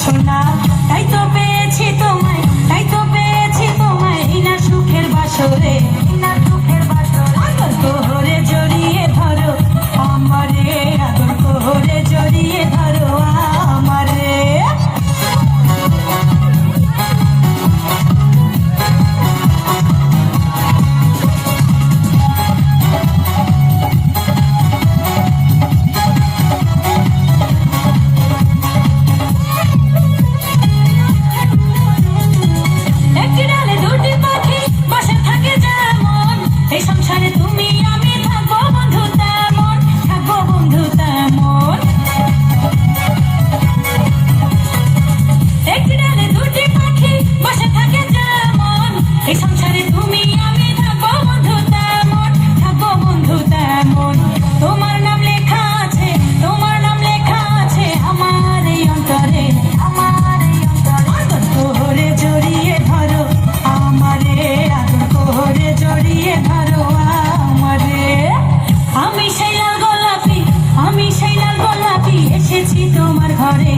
সোনা, তাই তো পেয়েছি তোমায়, তাই তো পেয়েছি তোমায়, এই না সুখের বাসরে, এই না সুখের বাসরে। আদর করে জড়িয়ে ধরো আমারে, আদর করে জড়িয়ে ধরো আমারে। এই সংসারে তুমি আমি থাকবো বন্ধু তেমন, থাকবো বন্ধু তেমন। একটি ডালে দুটি পাখি বসে থাকে যেমন, এই সংসারে তুমি আমি থাকবো বন্ধু তেমন, থাকবো বন্ধু তেমন। তোমার নাম লেখা আছে, তোমার নাম লেখা আছে আমার এই অন্তরে, আমার এই অন্তরে। আদর করে জড়িয়ে ধরো আমারে, আদর করে জড়িয়ে ধরো আমারে। আমি সেই লাল গোলাপি, আমি সেই লাল গোলাপি, এসেছি তোমার ঘরে,